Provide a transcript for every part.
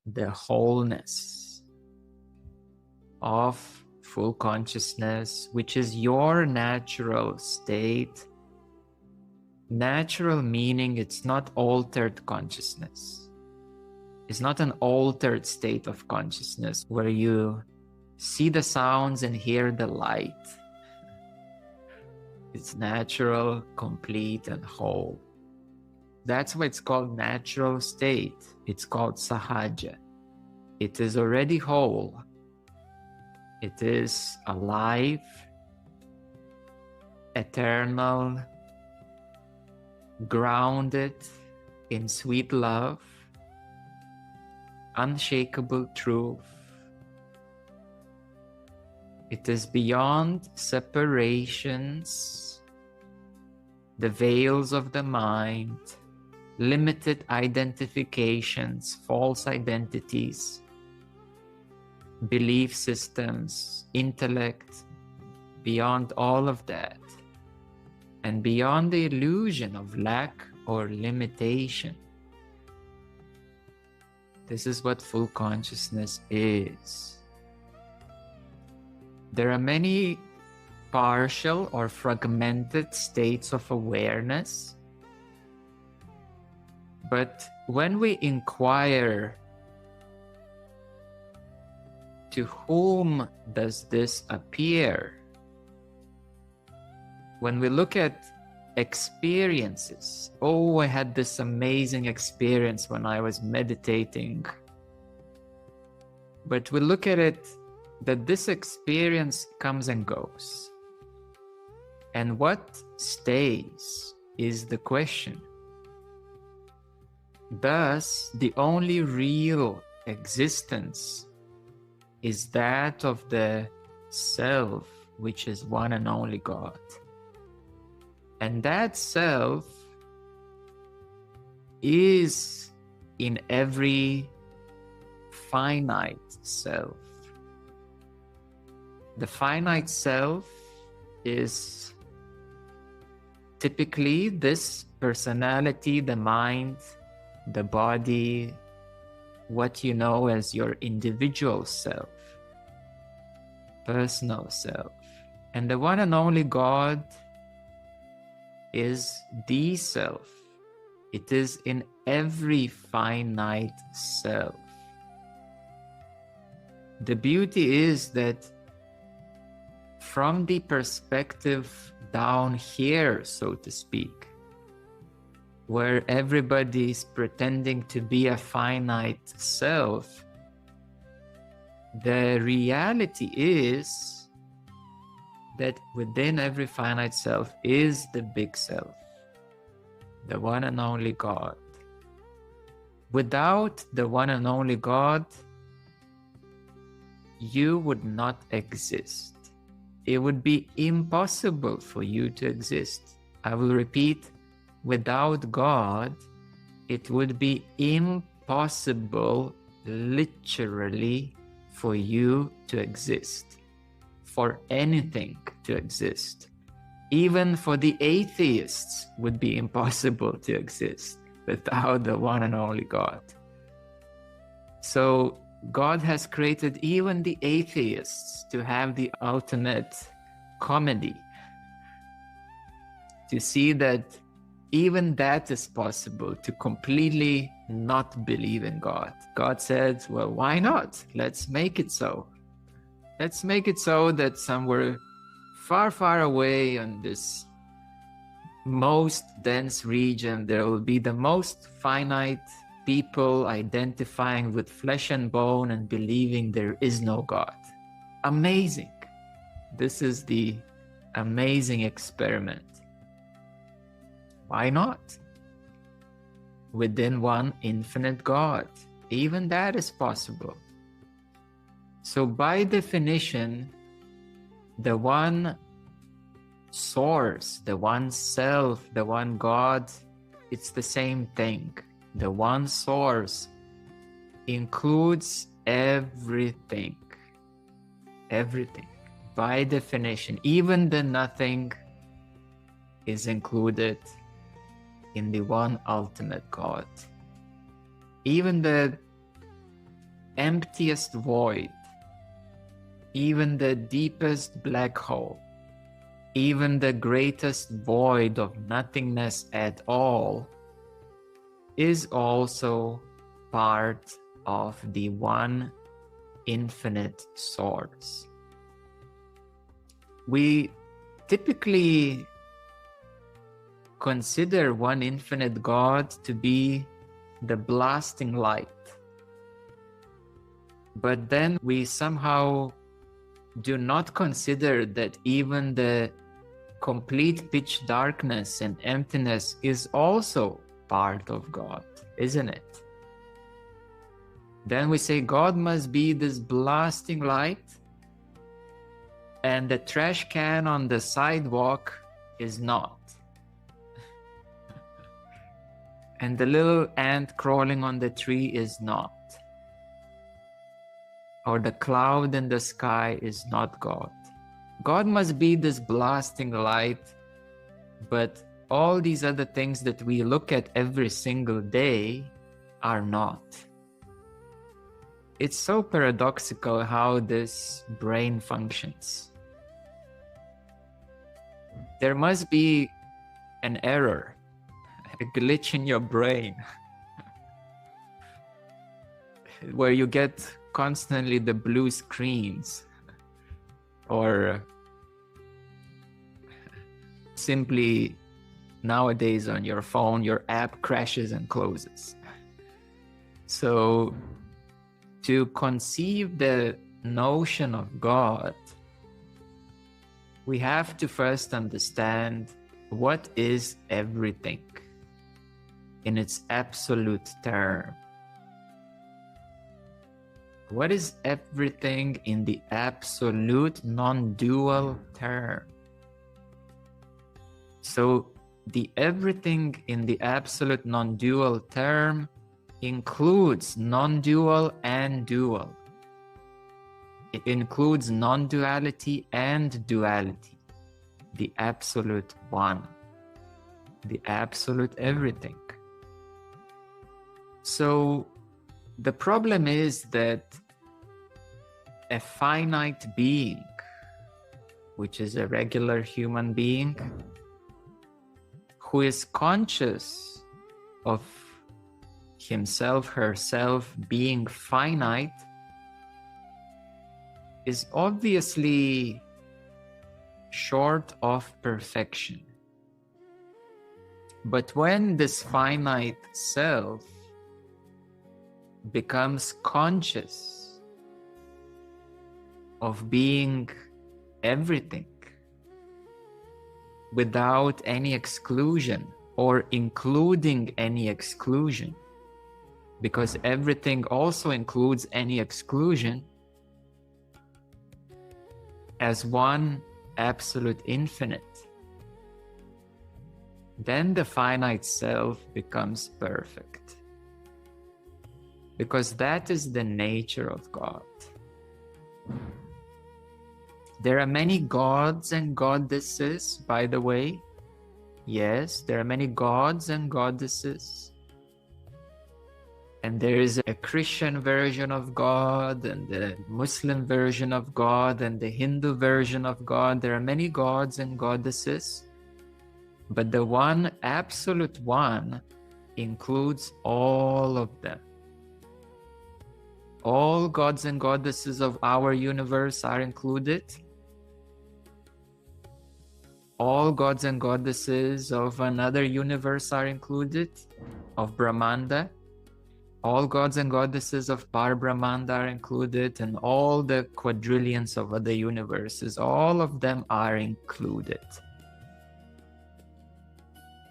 the wholeness of full consciousness, which is your natural state. Natural meaning it's not altered consciousness. It's not an altered state of consciousness where you see the sounds and hear the light. It's natural, complete, and whole. That's why it's called natural state. It's called sahaja. It is already whole. It is alive, eternal, grounded in sweet love, unshakable truth. It is beyond separations, the veils of the mind, limited identifications, false identities, belief systems, intellect, beyond all of that, and beyond the illusion of lack or limitation. This is what full consciousness is. There are many partial or fragmented states of awareness, but when we inquire, to whom does this appear? When we look at experiences, oh, I had this amazing experience when I was meditating. But we look at it that this experience comes and goes. And what stays is the question. Thus, the only real existence is that of the self, which is one and only God. And that self is in every finite self. The finite self is typically this personality, the mind, the body, what you know as your individual self, personal self. And the one and only God is the self. It is in every finite self. The beauty is that from the perspective down here, so to speak, where everybody is pretending to be a finite self, the reality is that within every finite self is the big self, the one and only God. Without the one and only God, you would not exist. It would be impossible for you to exist. I will repeat, without God, it would be impossible, literally, for you to exist, for anything to exist. Even for the atheists would be impossible to exist without the one and only God. So God has created even the atheists to have the ultimate comedy, to see that even that is possible, to completely not believe in God. God said, well, why not? Let's make it so. Let's make it so that somewhere far, far away on this most dense region, there will be the most finite people identifying with flesh and bone and believing there is no God. Amazing. This is the amazing experiment. Why not? Within one infinite God, even that is possible. So by definition, the one source, the one self, the one God, it's the same thing. The one source includes everything. Everything. By definition, even the nothing is included in the one ultimate God. Even the emptiest void, even the deepest black hole, even the greatest void of nothingness at all, is also part of the one infinite source. We typically consider one infinite God to be the blasting light. But then we somehow do not consider that even the complete pitch darkness and emptiness is also part of God, isn't it? Then we say God must be this blasting light, and the trash can on the sidewalk is not. And the little ant crawling on the tree is not. Or the cloud in the sky is not God. God must be this blasting light, but all these other things that we look at every single day are not. It's so paradoxical how this brain functions. There must be an error, a glitch in your brain, where you get constantly the blue screens, or simply nowadays on your phone, your app crashes and closes. So to conceive the notion of God, we have to first understand what is everything in its absolute term. What is everything in the absolute non-dual term? So the everything in the absolute non-dual term includes non-dual and dual. It includes non-duality and duality. The absolute one. The absolute everything. So the problem is that a finite being, which is a regular human being, who is conscious of himself, herself being finite, is obviously short of perfection. But when this finite self becomes conscious of being everything without any exclusion or including any exclusion, because everything also includes any exclusion, as one absolute infinite, then the finite self becomes perfect. Because that is the nature of God. There are many gods and goddesses, by the way. Yes, there are many gods and goddesses. And there is a Christian version of God, and the Muslim version of God, and the Hindu version of God. There are many gods and goddesses. But the one absolute one includes all of them. All gods and goddesses of our universe are included. All gods and goddesses of another universe are included, of Brahmanda. All gods and goddesses of Par-Brahmanda are included, and all the quadrillions of other universes, all of them are included.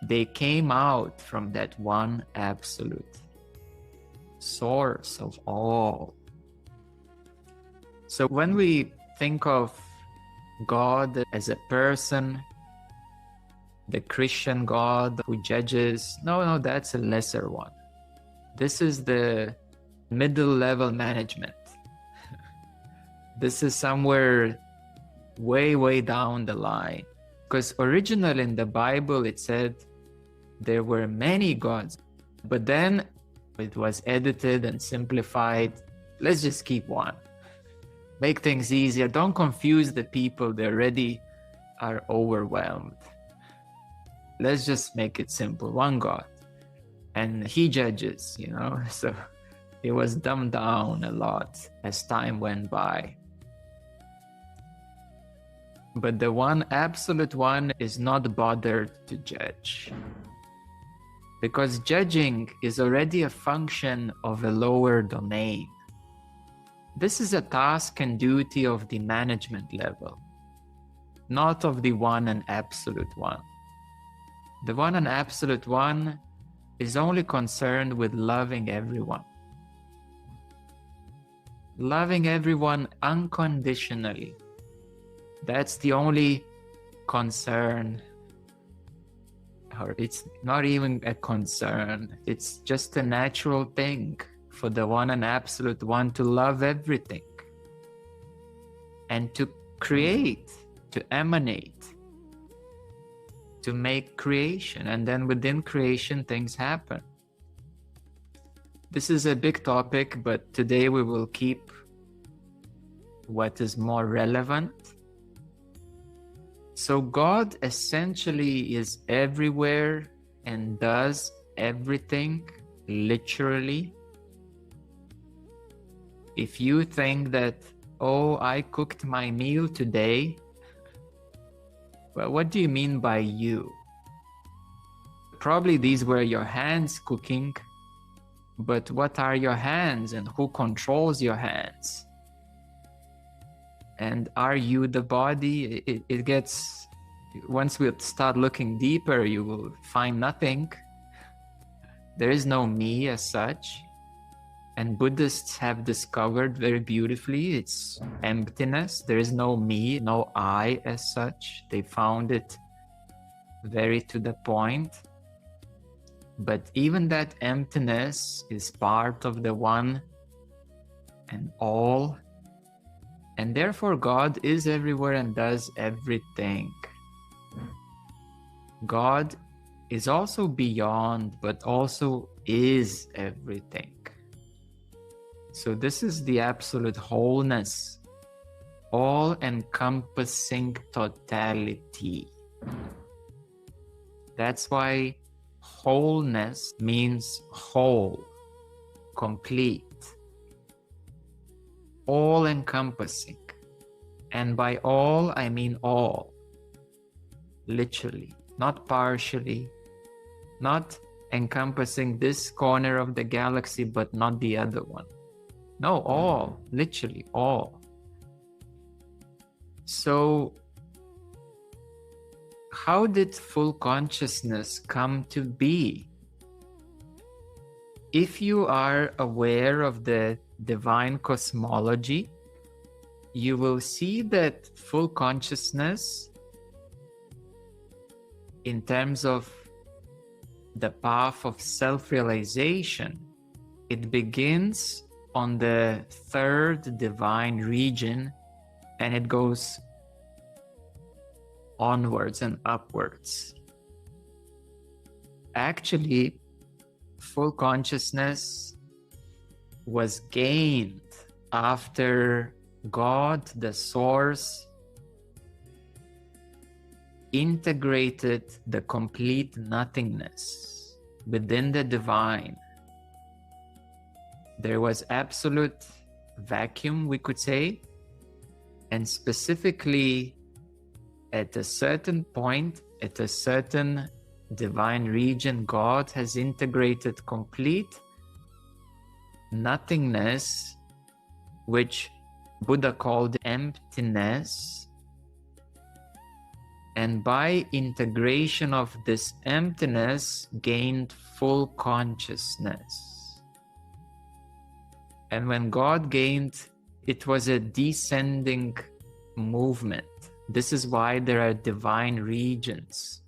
They came out from that one absolute source of all. So when we think of God as a person, the Christian God who judges, no, that's a lesser one. This is the middle level management. This is somewhere way down the line. Because originally in the Bible it said there were many gods, but then it was edited and simplified. Let's just keep one. Make things easier. Don't confuse the people. They already are overwhelmed. Let's just make it simple. One God. And he judges, So it was dumbed down a lot as time went by. But the one absolute one is not bothered to judge. Because judging is already a function of a lower domain. This is a task and duty of the management level, not of the one and absolute one. The one and absolute one is only concerned with loving everyone. Loving everyone unconditionally. That's the only concern. Or it's not even a concern. It's just a natural thing for the one and absolute one to love everything and to create, to emanate, to make creation. And then within creation, things happen. This is a big topic, but today we will keep what is more relevant. So God essentially is everywhere and does everything, literally. If you think that, oh, I cooked my meal today, well, what do you mean by you? Probably these were your hands cooking, but what are your hands and who controls your hands? And are you the body? It gets, once we start looking deeper, you will find nothing. There is no me as such. And Buddhists have discovered very beautifully, it's emptiness. There is no me, no I as such. They found it very to the point. But even that emptiness is part of the one and all. And therefore God is everywhere and does everything. God is also beyond, but also is everything. So this is the absolute wholeness, all-encompassing totality. That's why wholeness means whole, complete, all-encompassing. And by all, I mean all, literally, not partially, not encompassing this corner of the galaxy, but not the other one. No, all, literally all. So, how did full consciousness come to be? If you are aware of the divine cosmology, you will see that full consciousness, in terms of the path of self-realization, it begins on the third divine region and it goes onwards and upwards. Actually, full consciousness was gained after God, the source, integrated the complete nothingness within the divine. There was absolute vacuum, we could say, and specifically at a certain point, at a certain divine region, God has integrated complete nothingness, which Buddha called emptiness. And by integration of this emptiness, gained full consciousness. And when God gained, it was a descending movement. This is why there are divine regions.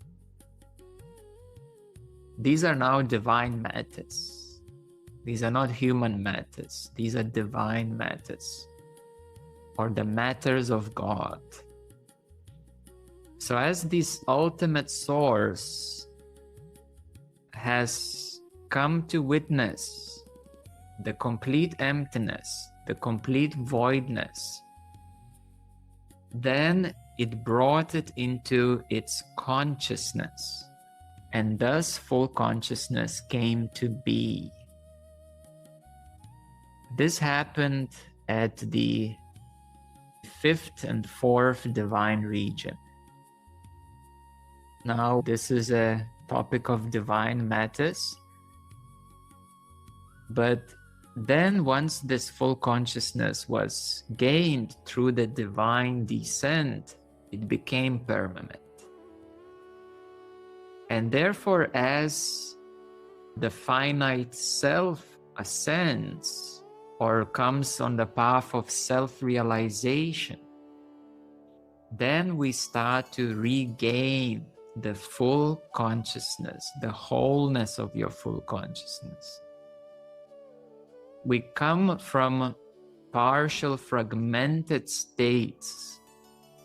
These are now divine matters. These are not human matters. These are divine matters, or the matters of God. So as this ultimate source has come to witness the complete emptiness, the complete voidness. Then it brought it into its consciousness, and thus full consciousness came to be. This happened at the fifth and fourth divine region. Now, this is a topic of divine matters, but then once this full consciousness was gained through the divine descent, it became permanent. And therefore, as the finite self ascends or comes on the path of self-realization, then we start to regain the full consciousness, the wholeness of your full consciousness. We come from partial fragmented states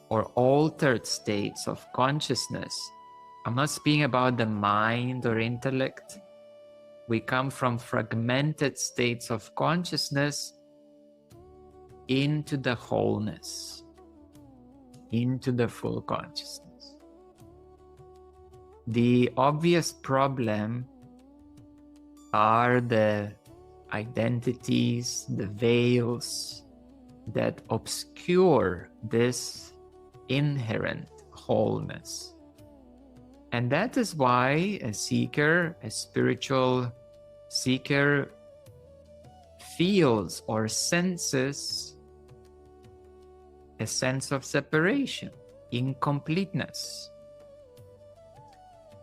or altered states of consciousness. I'm not speaking about the mind or intellect. We come from fragmented states of consciousness into the wholeness, into the full consciousness. The obvious problem are the identities, the veils that obscure this inherent wholeness. And that is why a seeker, a spiritual seeker, feels or senses a sense of separation, incompleteness.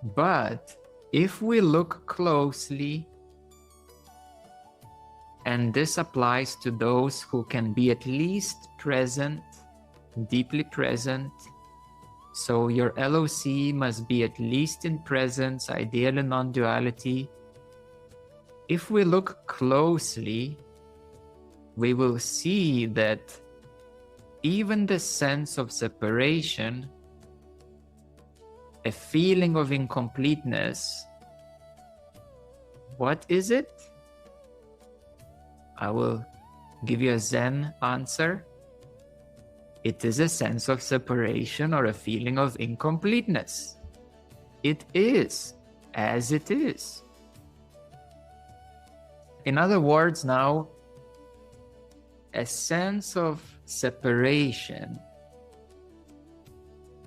But if we look closely, and this applies to those who can be at least present, deeply present. So your LOC must be at least in presence, ideally non-duality. If we look closely, we will see that even the sense of separation, a feeling of incompleteness, what is it? I will give you a Zen answer. It is a sense of separation or a feeling of incompleteness. It is as it is. In other words, now, a sense of separation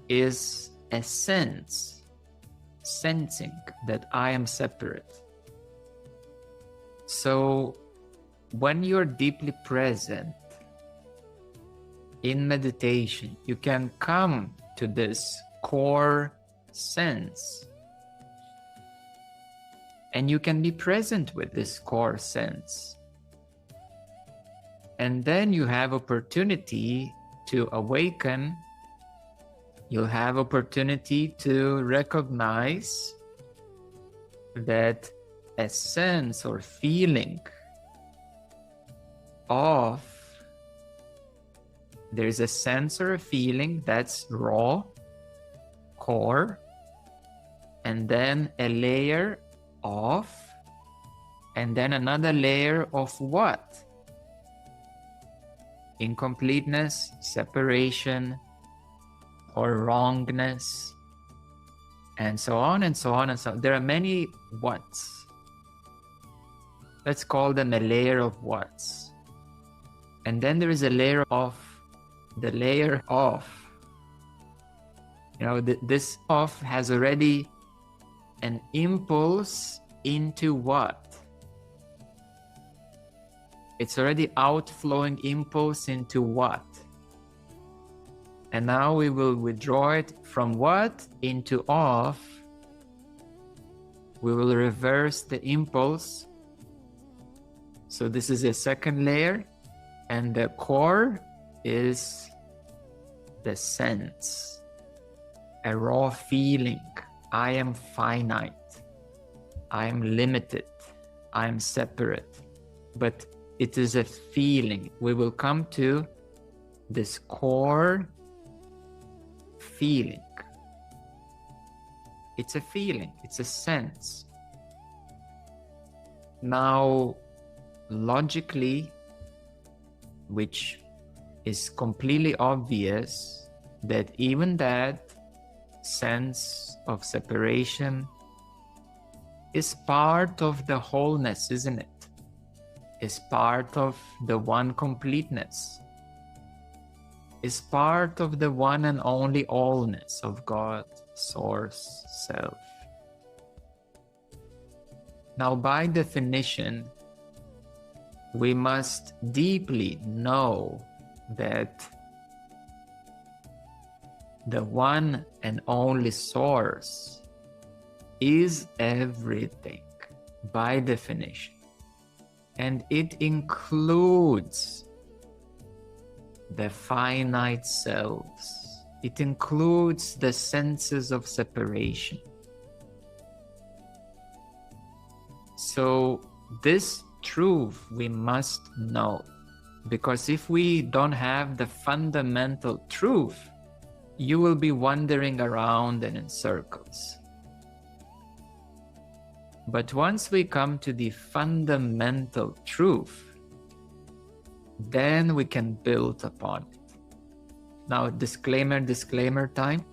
is a sensing that I am separate. So, when you're deeply present in meditation, you can come to this core sense. And you can be present with this core sense. And then you have opportunity to awaken. You'll have opportunity to recognize that a sense or feeling of, there's a sense or a feeling that's raw, core, and then a layer of, and then another layer of what? Incompleteness, separation, or wrongness, and so on and so on and so on. There are many whats. Let's call them a layer of whats. And then there is a layer of, the layer of. You know, this of has already an impulse into what? It's already outflowing impulse into what? And now we will withdraw it from what into off. We will reverse the impulse. So this is a second layer. And the core is the sense, a raw feeling. I am finite. I am limited. I am separate. But it is a feeling. We will come to this core feeling. It's a feeling. It's a sense. Now, logically, which is completely obvious that even that sense of separation is part of the wholeness, isn't it? Is part of the one completeness, is part of the one and only allness of God, Source, Self. Now, by definition, we must deeply know that the one and only Source is everything by definition. And it includes the finite selves. It includes the senses of separation. So this truth we must know, because if we don't have the fundamental truth, you will be wandering around and in circles. But once we come to the fundamental truth, then we can build upon it. Now, disclaimer time.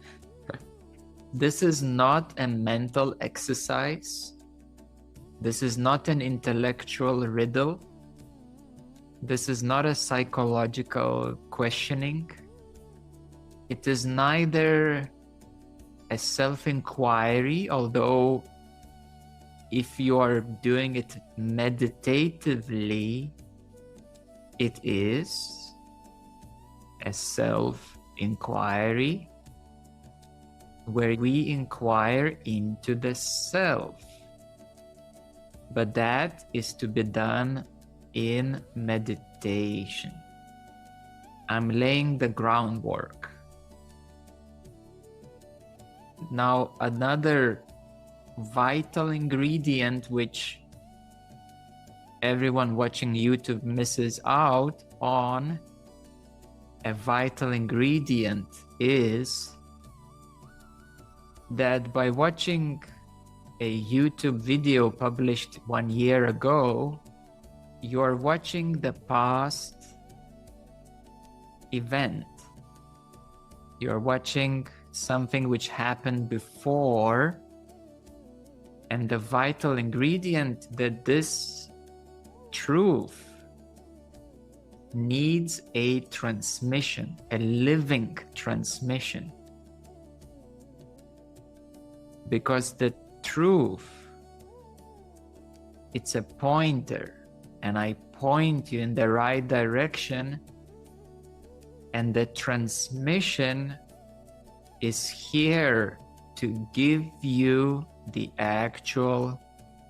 This is not a mental exercise. This is not an intellectual riddle. This is not a psychological questioning. It is neither a self-inquiry, although if you are doing it meditatively, it is a self-inquiry where we inquire into the self. But that is to be done in meditation. I'm laying the groundwork. Now, another vital ingredient which everyone watching YouTube misses out on, a vital ingredient is that by watching a YouTube video published 1 year ago, you are watching the past event. You're watching something which happened before, and the vital ingredient that this truth needs a transmission, a living transmission. Because the truth, it's a pointer, and I point you in the right direction, and the transmission is here to give you the actual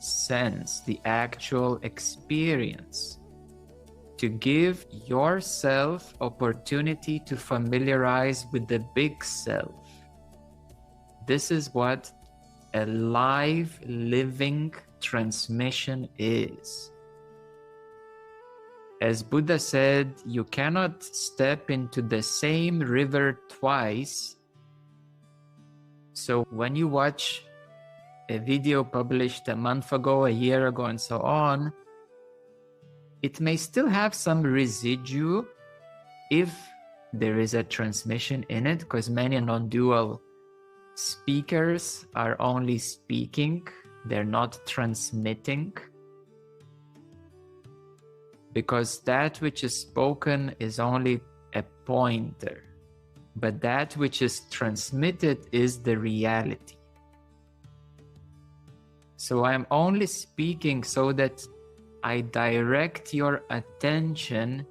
sense, the actual experience, to give yourself opportunity to familiarize with the big self. This is what a live, living transmission is. As Buddha said, you cannot step into the same river twice. So when you watch a video published a month ago, a year ago, and so on, it may still have some residue if there is a transmission in it, because many non-dual speakers are only speaking, they're not transmitting. Because that which is spoken is only a pointer, but that which is transmitted is the reality. So I'm only speaking so that I direct your attention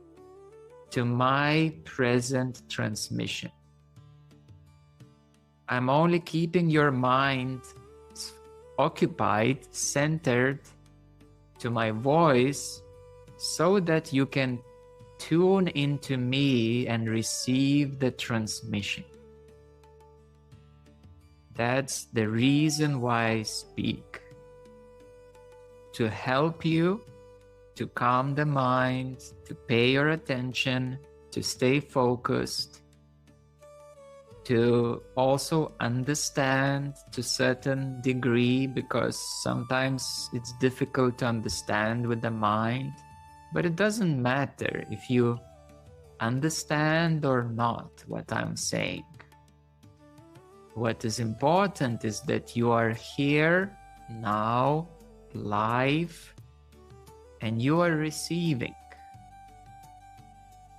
to my present transmission. I'm only keeping your mind occupied, centered to my voice, so that you can tune into me and receive the transmission. That's the reason why I speak. To help you to calm the mind, to pay your attention, to stay focused, to also understand to a certain degree, because sometimes it's difficult to understand with the mind. But it doesn't matter if you understand or not what I'm saying. What is important is that you are here now, live, and you are receiving.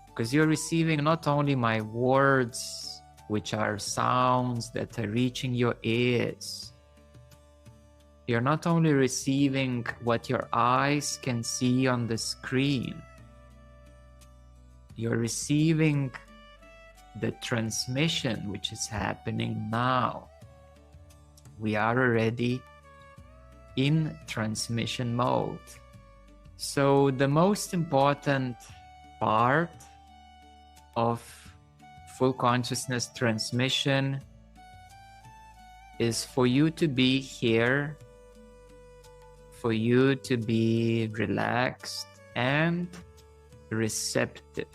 Because you're receiving not only my words, which are sounds that are reaching your ears. You're not only receiving what your eyes can see on the screen. You're receiving the transmission which is happening now. We are already in transmission mode. So the most important part of full consciousness transmission is for you to be here, for you to be relaxed and receptive,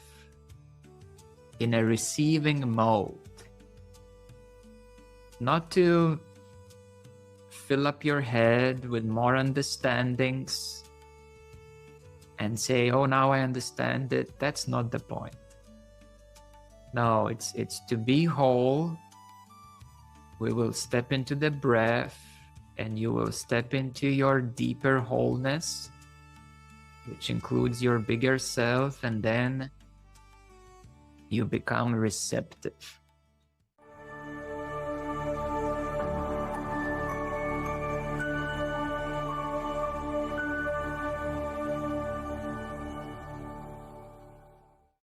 in a receiving mode. Not to fill up your head with more understandings and say, oh, now I understand it. That's not the point. No, it's to be whole. We will step into the breath and you will step into your deeper wholeness, which includes your bigger self, and then you become receptive.